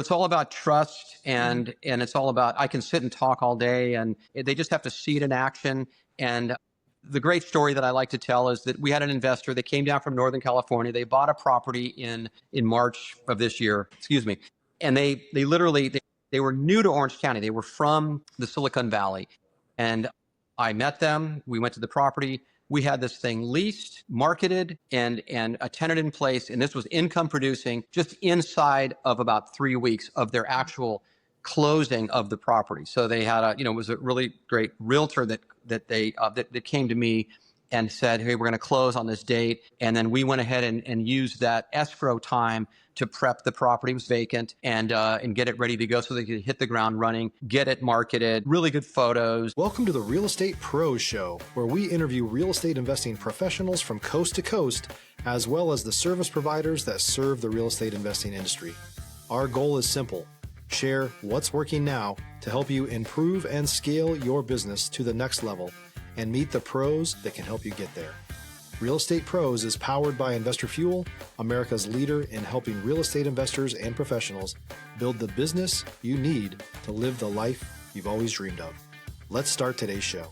It's all about trust, and it's all about, I can sit and talk all day, and they just have to see it in action. And the great story that I like to tell is that we had an investor that came down from Northern California. They bought a property in March of this year, and they literally, they were new to Orange County. They were from the Silicon Valley. And I met them. We went to the property. We had this thing leased, marketed, and a tenant in place. And this was income producing just inside of about 3 weeks of their actual closing of the property. So they had it was a really great realtor that came to me and said, hey, we're going to close on this date. And then we went ahead and used that escrow time to prep the property. It was vacant, and get it ready to go so they could hit the ground running, get it marketed, really good photos. Welcome to the Real Estate Pros Show, where we interview real estate investing professionals from coast to coast, as well as the service providers that serve the real estate investing industry. Our goal is simple: share what's working now to help you improve and scale your business to the next level and meet the pros that can help you get there. Real Estate Pros is powered by Investor Fuel, America's leader in helping real estate investors and professionals build the business you need to live the life you've always dreamed of. Let's start today's show.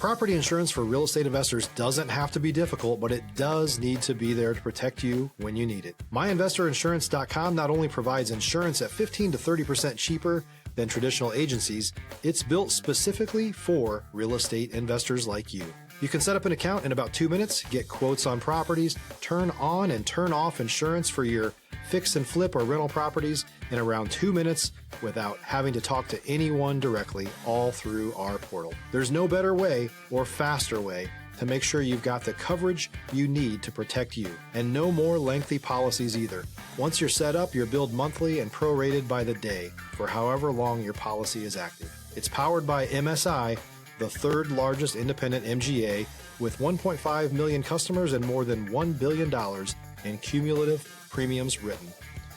Property insurance for real estate investors doesn't have to be difficult, but it does need to be there to protect you when you need it. MyInvestorInsurance.com not only provides insurance at 15 to 30% cheaper than traditional agencies, it's built specifically for real estate investors like you. You can set up an account in about 2 minutes, get quotes on properties, turn on and turn off insurance for your fix and flip or rental properties in around 2 minutes without having to talk to anyone directly, all through our portal. There's no better way or faster way to make sure you've got the coverage you need to protect you, and no more lengthy policies either. Once you're set up, you're billed monthly and prorated by the day for however long your policy is active. It's powered by MSI, the third largest independent MGA, with 1.5 million customers and more than $1 billion in cumulative premiums written.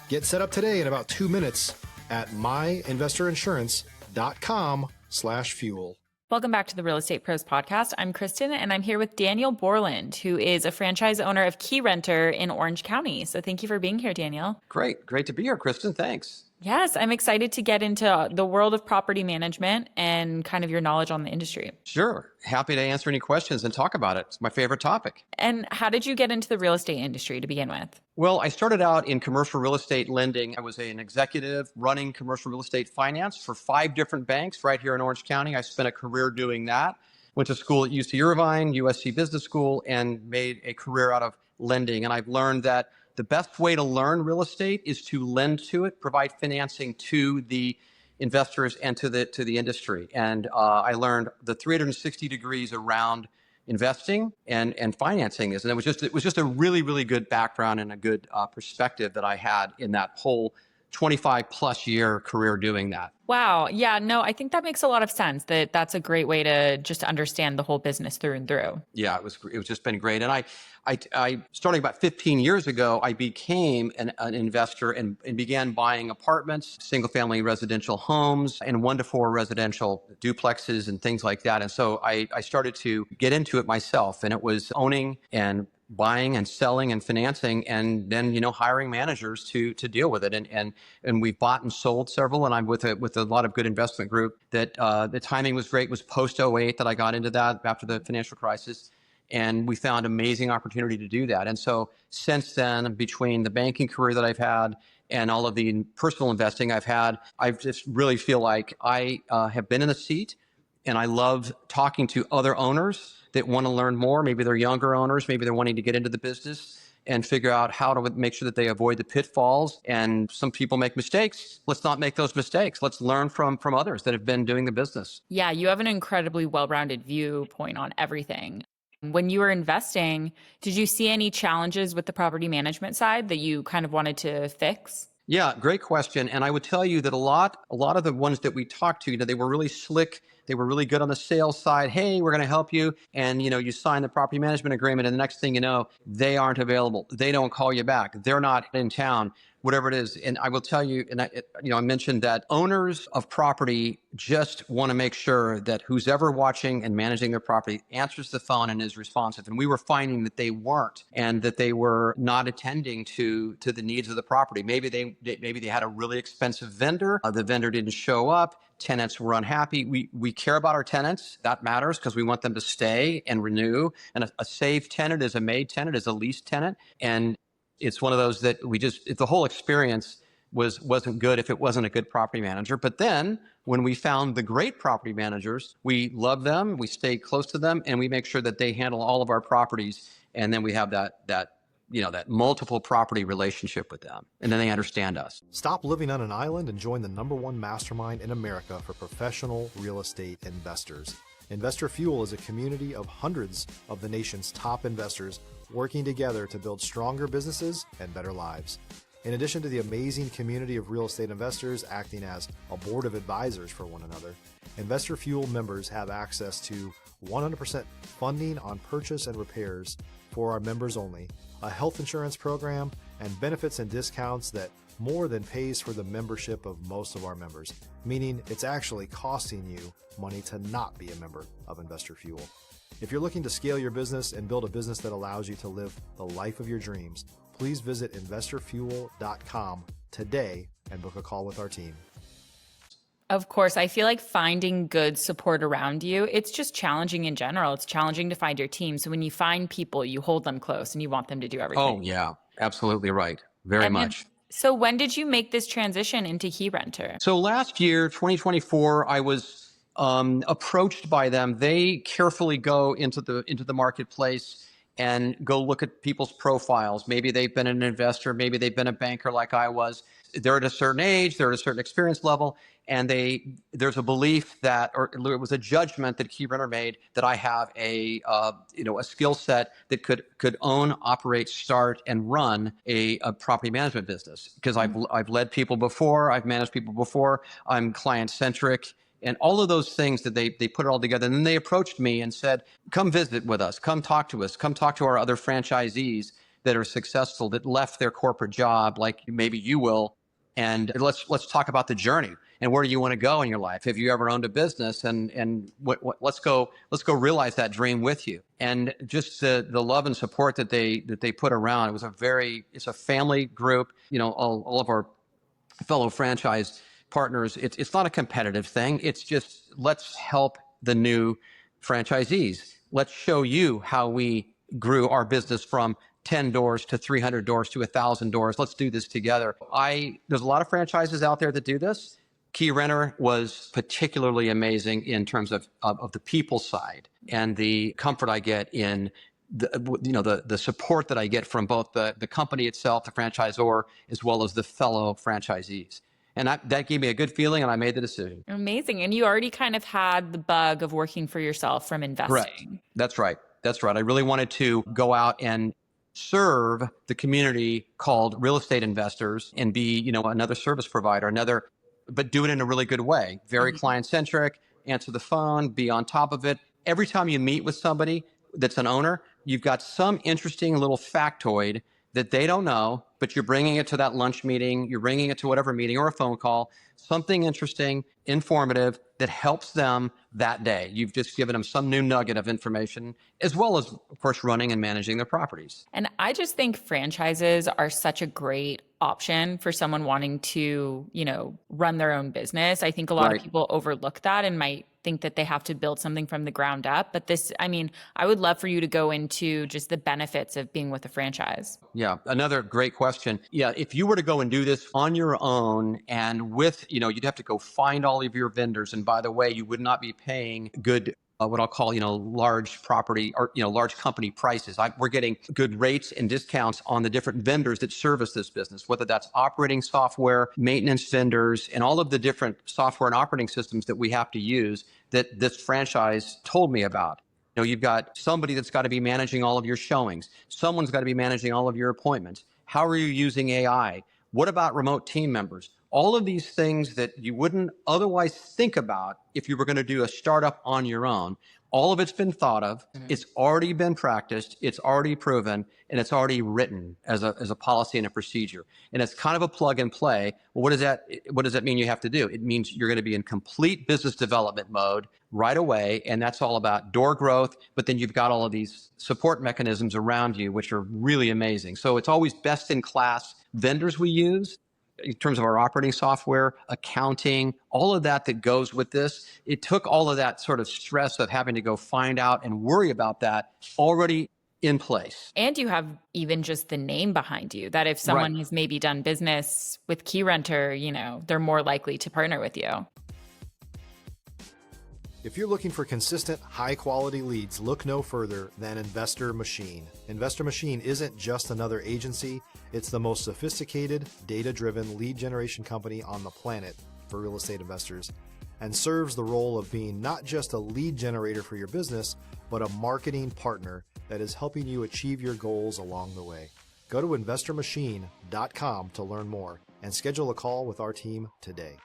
Get set up today in about 2 minutes at myinvestorinsurance.com/fuel. Welcome back to the Real Estate Pros podcast. I'm Kristen, and I'm here with Daniel Borland, who is a franchise owner of KeyRenter in Orange County. So thank you for being here, Daniel. Great to be here, Kristen. Thanks. Yes, I'm excited to get into the world of property management and kind of your knowledge on the industry. Sure. Happy to answer any questions and talk about it. It's my favorite topic. And how did you get into the real estate industry to begin with? Well, I started out in commercial real estate lending. I was an executive running commercial real estate finance for 5 different banks right here in Orange County. I spent a career doing that. Went to school at UC Irvine, USC Business School, and made a career out of lending. And I've learned that the best way to learn real estate is to lend to it, provide financing to the investors and to the industry. And I learned the 360 degrees around investing and financing is. And it was just a really, really good background and a good perspective that I had in that whole 25 plus year career doing that. Wow. Yeah, no, I think that makes a lot of sense. That's a great way to just understand the whole business through and through. Yeah, it was just been great. And I starting about 15 years ago, I became an investor and began buying apartments, single family residential homes, and 1 to 4 residential duplexes and things like that. And so I started to get into it myself, and it was owning and buying and selling and financing, and then hiring managers to deal with it. And we've bought and sold several, and I'm with a lot of good investment group that the timing was great. It was post 08 that I got into that after the financial crisis, and we found amazing opportunity to do that. And so since then, between the banking career that I've had and all of the personal investing I've had, I just really feel like I have been in the seat, and I love talking to other owners that want to learn more. Maybe they're younger owners, maybe they're wanting to get into the business and figure out how to make sure that they avoid the pitfalls. And some people make mistakes. Let's not make those mistakes. Let's learn from others that have been doing the business. Yeah, you have an incredibly well-rounded viewpoint on everything. When you were investing, did you see any challenges with the property management side that you kind of wanted to fix? Yeah, great question. And I would tell you that a lot of the ones that we talked to, they were really slick They were really good on the sales side. Hey, we're going to help you. And, you sign the property management agreement. And the next thing you know, they aren't available. They don't call you back. They're not in town, whatever it is. And I will tell you, and I mentioned that owners of property just want to make sure that who's ever watching and managing their property answers the phone and is responsive. And we were finding that they weren't, and that they were not attending to the needs of the property. Maybe they had a really expensive vendor. The vendor didn't show up. Tenants were unhappy. We care about our tenants. That matters because we want them to stay and renew. And a saved tenant is a made tenant, is a leased tenant. And it's one of those that if the whole experience wasn't good if it wasn't a good property manager. But then when we found the great property managers, we love them, we stay close to them, and we make sure that they handle all of our properties. And then we have that multiple property relationship with them. And then they understand us. Stop living on an island and join the #1 mastermind in America for professional real estate investors. Investor Fuel is a community of hundreds of the nation's top investors working together to build stronger businesses and better lives. In addition to the amazing community of real estate investors acting as a board of advisors for one another, Investor Fuel members have access to 100% funding on purchase and repairs for our members only, a health insurance program, and benefits and discounts that more than pays for the membership of most of our members, meaning it's actually costing you money to not be a member of Investor Fuel. If you're looking to scale your business and build a business that allows you to live the life of your dreams, please visit investorfuel.com today and book a call with our team. Of course, I feel like finding good support around you, it's just challenging in general. It's challenging to find your team. So when you find people, you hold them close and you want them to do everything. Oh, yeah, absolutely right. Very much. So when did you make this transition into KeyRenter? So last year, 2024, I was approached by them. They carefully go into the marketplace and go look at people's profiles. Maybe they've been an investor, maybe they've been a banker like I was. They're at a certain age, they're at a certain experience level, and there's a belief that, or it was a judgment that KeyRenter made that I have a skill set that could own, operate, start, and run a property management business. Because I've led people before, I've managed people before, I'm client centric. And all of those things that they put it all together. And then they approached me and said, come visit with us, come talk to us, come talk to our other franchisees that are successful, that left their corporate job like maybe you will. And let's talk about the journey and where do you want to go in your life? Have you ever owned a business? And let's go realize that dream with you. And just the love and support that they put around. It's a family group. All of our fellow franchise partners, it's not a competitive thing. It's just, let's help the new franchisees. Let's show you how we grew our business from 10 doors to 300 doors to 1,000 doors. Let's do this together. There's a lot of franchises out there that do this. KeyRenter was particularly amazing in terms of the people side and the comfort I get in the support that I get from both the company itself, the franchisor, as well as the fellow franchisees. And that gave me a good feeling, and I made the decision. Amazing. And you already kind of had the bug of working for yourself from investing. Right. That's right. I really wanted to go out and serve the community called real estate investors and be, another service provider, but do it in a really good way. Very client-centric, answer the phone, be on top of it. Every time you meet with somebody that's an owner, you've got some interesting little factoid that they don't know, but you're bringing it to that lunch meeting, you're bringing it to whatever meeting or a phone call, something interesting, informative that helps them that day. You've just given them some new nugget of information, as well as, of course, running and managing their properties. And I just think franchises are such a great option for someone wanting to, run their own business. I think a lot of people overlook that and might think that they have to build something from the ground up. But I would love for you to go into just the benefits of being with a franchise. Yeah, another great question. Yeah, if you were to go and do this on your own and with, you'd have to go find all of your vendors. And by the way, you would not be paying good what I'll call, large property or, large company prices. We're getting good rates and discounts on the different vendors that service this business, whether that's operating software, maintenance vendors, and all of the different software and operating systems that we have to use that this franchise told me about. You've got somebody that's got to be managing all of your showings. Someone's got to be managing all of your appointments. How are you using AI? What about remote team members? all of these things that you wouldn't otherwise think about if you were going to do a startup on your own. All of it's been thought of. It's already been practiced. It's already proven, and it's already written as a policy and a procedure. And it's kind of a plug and play. Well, what does that mean you have to do? It means you're going to be in complete business development mode right away. And that's all about door growth. But then you've got all of these support mechanisms around you, which are really amazing. So it's always best in class vendors we use in terms of our operating software, accounting, all of that goes with this. It took all of that sort of stress of having to go find out and worry about that already in place. And you have even just the name behind you, that if someone has maybe done business with KeyRenter, they're more likely to partner with you. If you're looking for consistent, high-quality leads, look no further than Investor Machine. Investor Machine isn't just another agency. It's the most sophisticated, data-driven lead generation company on the planet for real estate investors, and serves the role of being not just a lead generator for your business, but a marketing partner that is helping you achieve your goals along the way. Go to investormachine.com to learn more and schedule a call with our team today.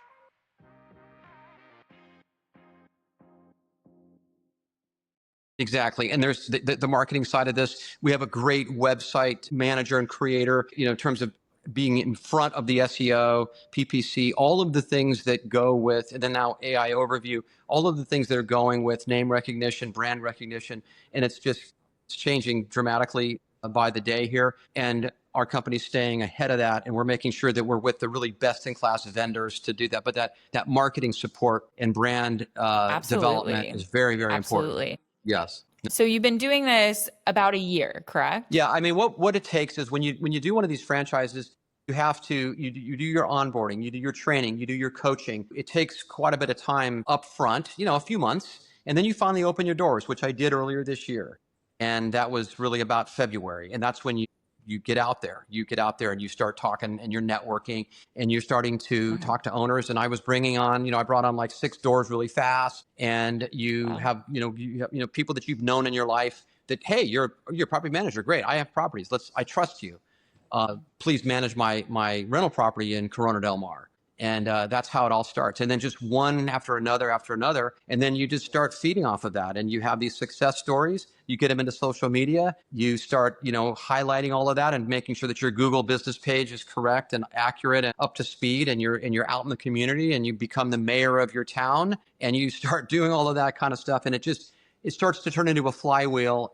Exactly. And there's the marketing side of this. We have a great website manager and creator, in terms of being in front of the SEO, PPC, all of the things that go with, and then now AI overview, all of the things that are going with name recognition, brand recognition. And it's changing dramatically by the day here. And our company's staying ahead of that. And we're making sure that we're with the really best in class vendors to do that. But that marketing support and brand development is very, very important. Absolutely. Yes. So you've been doing this about a year, correct? Yeah. I mean, what it takes is when you do one of these franchises, you have to, you do your onboarding, you do your training, you do your coaching. It takes quite a bit of time up front, a few months, and then you finally open your doors, which I did earlier this year. And that was really about February. And that's when you get out there. You get out there and you start talking and you're networking and you're starting to talk to owners. And I was bringing on, I brought on like 6 doors really fast. And you have, you have, people that you've known in your life that, hey, you're a property manager. Great. I have properties. I trust you. Please manage my rental property in Corona Del Mar. And that's how it all starts. And then just one after another. And then you just start feeding off of that. And you have these success stories. You get them into social media. You start, highlighting all of that and making sure that your Google business page is correct and accurate and up to speed. And you're out in the community and you become the mayor of your town. And you start doing all of that kind of stuff. And it starts to turn into a flywheel.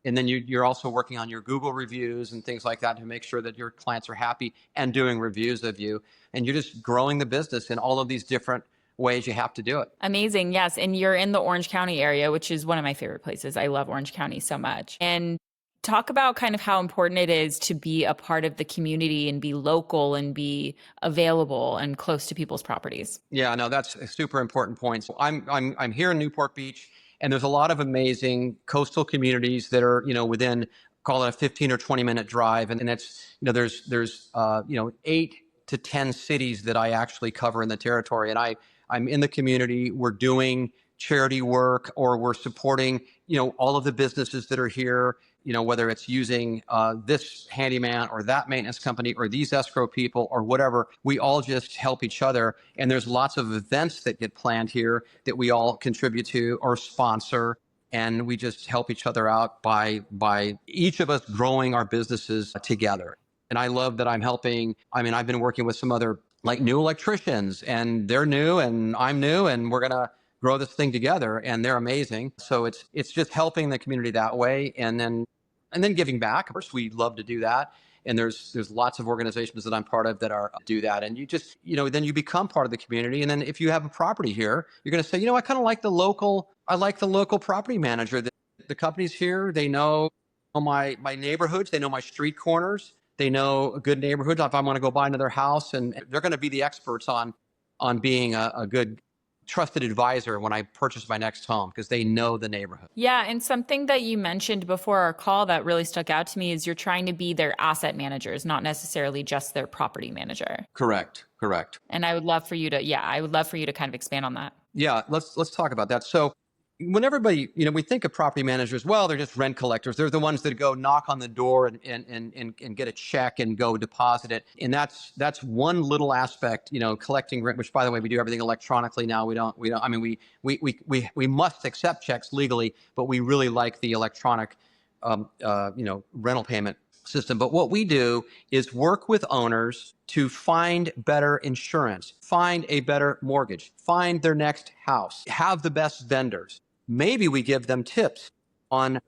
And then you're also working on your Google reviews and things like that to make sure that your clients are happy and doing reviews of you. And you're just growing the business in all of these different ways you have to do it. Amazing. Yes. And you're in the Orange County area, which is one of my favorite places. I love Orange County so much. And talk about kind of how important it is to be a part of the community and be local and be available and close to people's properties. Yeah, no, that's a super important point. So I'm here in Newport Beach. And there's a lot of amazing coastal communities that are, within, call it a 15 or 20 minute drive. And that's, there's 8 to 10 cities that I actually cover in the territory. And I'm in the community. We're doing charity work or we're supporting, all of the businesses that are here, whether it's using this handyman or that maintenance company or these escrow people or whatever, we all just help each other. And there's lots of events that get planned here that we all contribute to or sponsor. And we just help each other out by each of us growing our businesses together. And I love that I'm helping. I've been working with some other like new electricians and they're new and I'm new and we're going to grow this thing together and they're amazing. So it's just helping the community that way and then giving back. Of course, we love to do that. And there's lots of organizations that I'm part of that do that. And you just, then you become part of the community. And then if you have a property here, you're going to say, I kind of like the local property manager. The company's here. They know my neighborhoods. They know my street corners. They know a good neighborhood. If I want to go buy another house, and they're going to be the experts on being a good trusted advisor when I purchase my next home because they know the neighborhood. Yeah. And something that you mentioned before our call that really stuck out to me is you're trying to be their asset managers, not necessarily just their property manager. Correct. And I would love for you to kind of expand on that. Yeah, let's talk about that. So when everybody, we think of property managers, well, they're just rent collectors. They're the ones that go knock on the door and get a check and go deposit it. And that's one little aspect, collecting rent, which, by the way, we do everything electronically now. I mean, we must accept checks legally, but we really like the electronic, rental payment system. But what we do is work with owners to find better insurance, find a better mortgage, find their next house, have the best vendors. Maybe we give them tips on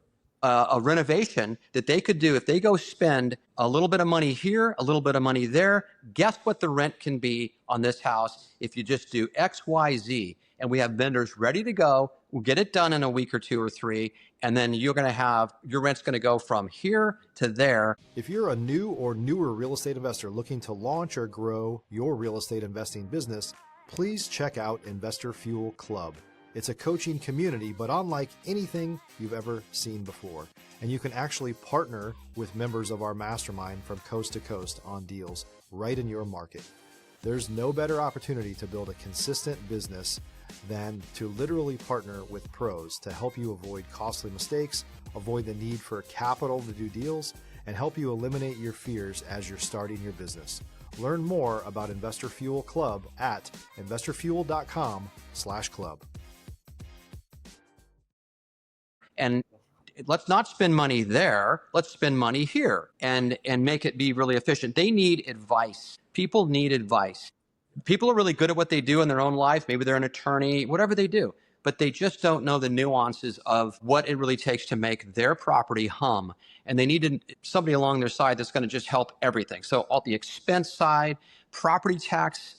a renovation that they could do if they go spend a little bit of money here, a little bit of money there. Guess what the rent can be on this house if you just do X, Y, Z. And we have vendors ready to go. We'll get it done in a week or two or three. And then you're going to have, your rent's going to go from here to there. If you're a new or newer real estate investor looking to launch or grow your real estate investing business, please check out Investor Fuel Club. It's a coaching community, but unlike anything you've ever seen before. And you can actually partner with members of our mastermind from coast to coast on deals right in your market. There's no better opportunity to build a consistent business than to literally partner with pros to help you avoid costly mistakes, avoid the need for capital to do deals, and help you eliminate your fears as you're starting your business. Learn more about Investor Fuel Club at investorfuel.com/club. And let's not spend money there. Let's spend money here and make it be really efficient. They need advice. People need advice. People are really good at what they do in their own life. Maybe they're an attorney, whatever they do, but they just don't know the nuances of what it really takes to make their property hum. And they need somebody along their side that's going to just help everything. So all the expense side, property tax,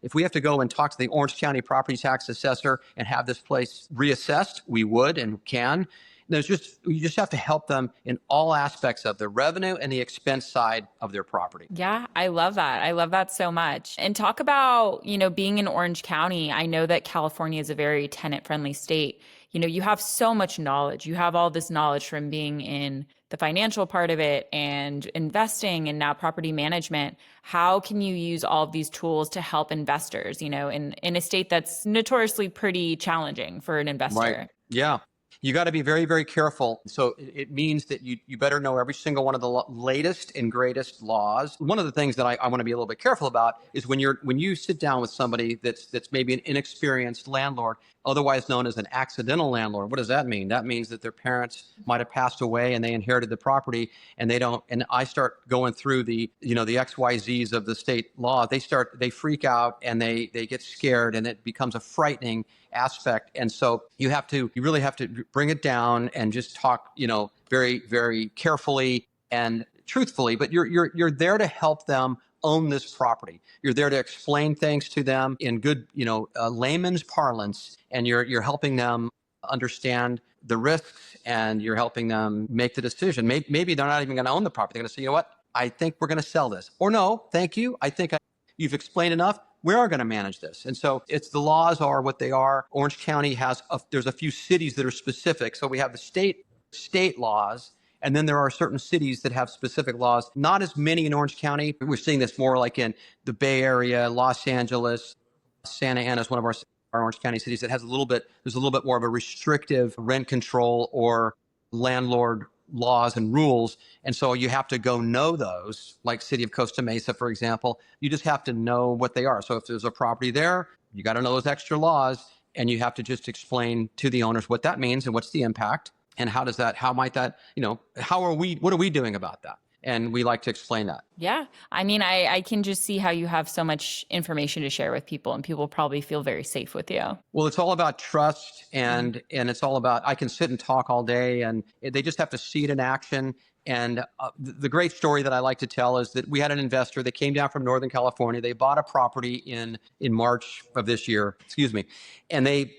if we have to go and talk to the Orange County property tax assessor and have this place reassessed, we would and can. You just have to help them in all aspects of the revenue and the expense side of their property. Yeah, I love that. I love that so much. And talk about, being in Orange County. I know that California is a very tenant-friendly state. You have so much knowledge. You have all this knowledge from being in the financial part of it and investing and now property management. How can you use all of these tools to help investors, in a state that's notoriously pretty challenging for an investor? Right. Yeah. You got to be very, very careful. So it means that you better know every single one of the latest and greatest laws. One of the things that I want to be a little bit careful about is when you sit down with somebody that's maybe an inexperienced landlord, otherwise known as an accidental landlord. What does that mean? That means that their parents might have passed away and they inherited the property and I start going through the XYZs of the state law. They freak out and they get scared and it becomes a frightening aspect. And so you really have to bring it down and just talk, very, very carefully and truthfully, but you're there to help them own this property. You're there to explain things to them in good, layman's parlance, and you're helping them understand the risks and you're helping them make the decision. Maybe they're not even going to own the property. They're going to say, you know what? I think we're going to sell this. Or no, thank you. You've explained enough. We are going to manage this. And so the laws are what they are. Orange County there's a few cities that are specific. So we have the state laws, and then there are certain cities that have specific laws. Not as many in Orange County. We're seeing this more like in the Bay Area, Los Angeles. Santa Ana is one of our Orange County cities that there's a little bit more of a restrictive rent control or landlord laws and rules. And so you have to go know those, like City of Costa Mesa, for example. You just have to know what they are. So if there's a property there, you got to know those extra laws, and you have to just explain to the owners what that means and what's the impact and what are we doing about that? And we like to explain that. Yeah. I mean, I can just see how you have so much information to share with people, and people probably feel very safe with you. Well, it's all about trust, and it's all about, I can sit and talk all day, and they just have to see it in action. And the great story that I like to tell is that we had an investor that came down from Northern California. They bought a property in March of this year, and they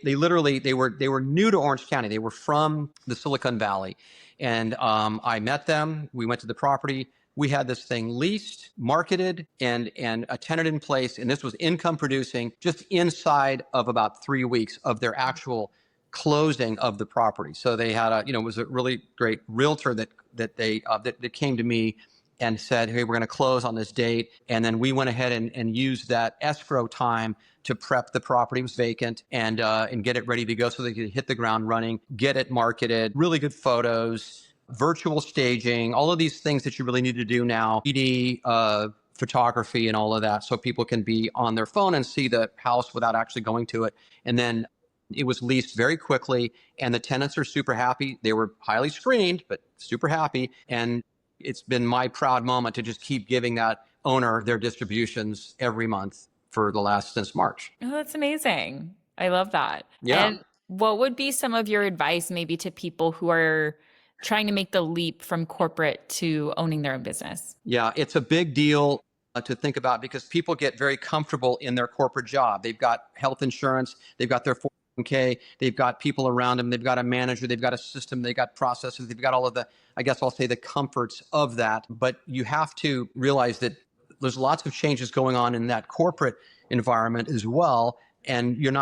were new to Orange County. They were from the Silicon Valley. And I met them. We went to the property. We had this thing leased, marketed, and a tenant in place. And this was income producing just inside of about 3 weeks of their actual closing of the property. So they had it was a really great realtor that came to me and said, hey, we're going to close on this date. And then we went ahead and used that escrow time to prep the property. It was vacant and get it ready to go so they could hit the ground running, get it marketed, really good photos, virtual staging, all of these things that you really need to do now, 3D photography and all of that, so people can be on their phone and see the house without actually going to it. And then it was leased very quickly, and the tenants are super happy. They were highly screened, but super happy. And it's been my proud moment to just keep giving that owner their distributions every month for the last since March. Oh, that's amazing. I love that. Yeah. And what would be some of your advice maybe to people who are trying to make the leap from corporate to owning their own business? Yeah, it's a big deal to think about because people get very comfortable in their corporate job. They've got health insurance, they've got their 401k, they've got people around them, they've got a manager, they've got a system, they've got processes, they've got all of the, I guess I'll say the comforts of that. But you have to realize that there's lots of changes going on in that corporate environment as well. And you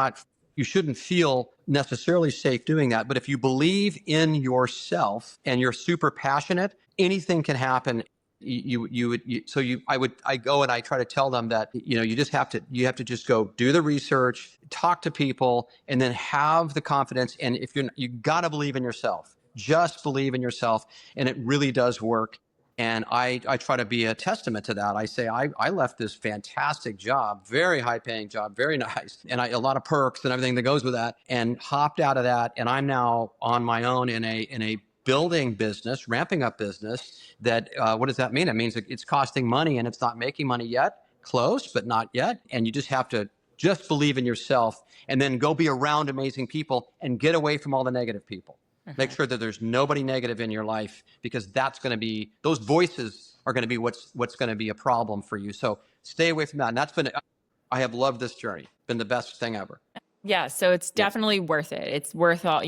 shouldn't feel necessarily safe doing that. But if you believe in yourself and you're super passionate, anything can happen. I go and I try to tell them that, you have to just go do the research, talk to people, and then have the confidence. And you got to believe in yourself, just believe in yourself. And it really does work. And I try to be a testament to that. I say, I left this fantastic job, very high paying job, very nice. And a lot of perks and everything that goes with that, and hopped out of that. And I'm now on my own in a building business, ramping up business that, what does that mean? It means it's costing money and it's not making money yet, close, but not yet. And you just have to just believe in yourself and then go be around amazing people and get away from all the negative people. Make sure that there's nobody negative in your life, because those voices are going to be what's going to be a problem for you. So stay away from that. And I have loved this journey. Been the best thing ever. Yeah. So it's definitely worth it. It's worth all.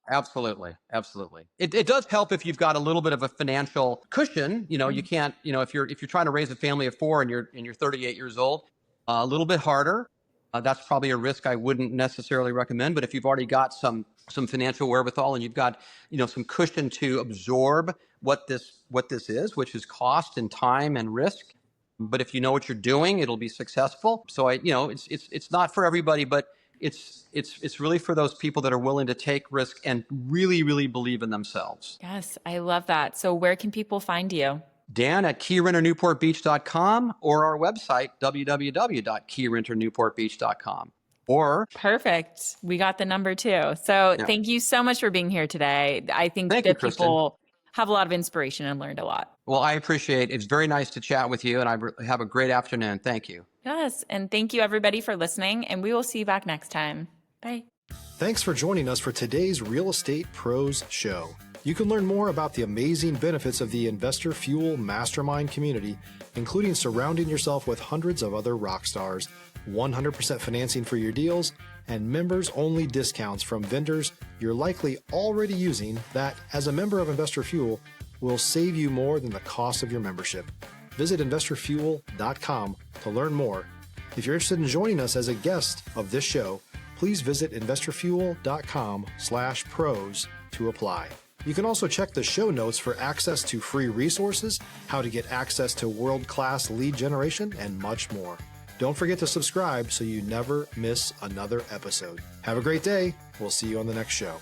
Absolutely. Absolutely. It does help if you've got a little bit of a financial cushion. You can't, if you're trying to raise a family of 4 and you're 38 years old, a little bit harder. That's probably a risk I wouldn't necessarily recommend. But if you've already got some financial wherewithal and you've got, some cushion to absorb what this is, which is cost and time and risk. But if you know what you're doing, it'll be successful. So it's not for everybody, but it's really for those people that are willing to take risk and really, really believe in themselves. Yes, I love that. So where can people find you? Dan at KeyRentorNewportBeach.com or our website, www.KeyRentorNewportBeach.com. Perfect. We got the number too. So Thank you so much for being here today. I think that people have a lot of inspiration and learned a lot. Well, I appreciate it. It's very nice to chat with you, and I have a great afternoon. Thank you. Yes. And thank you everybody for listening, and we will see you back next time. Bye. Thanks for joining us for today's Real Estate Pros Show. You can learn more about the amazing benefits of the Investor Fuel Mastermind community, including surrounding yourself with hundreds of other rock stars, 100% financing for your deals, and members-only discounts from vendors you're likely already using that, as a member of Investor Fuel, will save you more than the cost of your membership. Visit investorfuel.com to learn more. If you're interested in joining us as a guest of this show, please visit investorfuel.com/pros to apply. You can also check the show notes for access to free resources, how to get access to world-class lead generation, and much more. Don't forget to subscribe so you never miss another episode. Have a great day. We'll see you on the next show.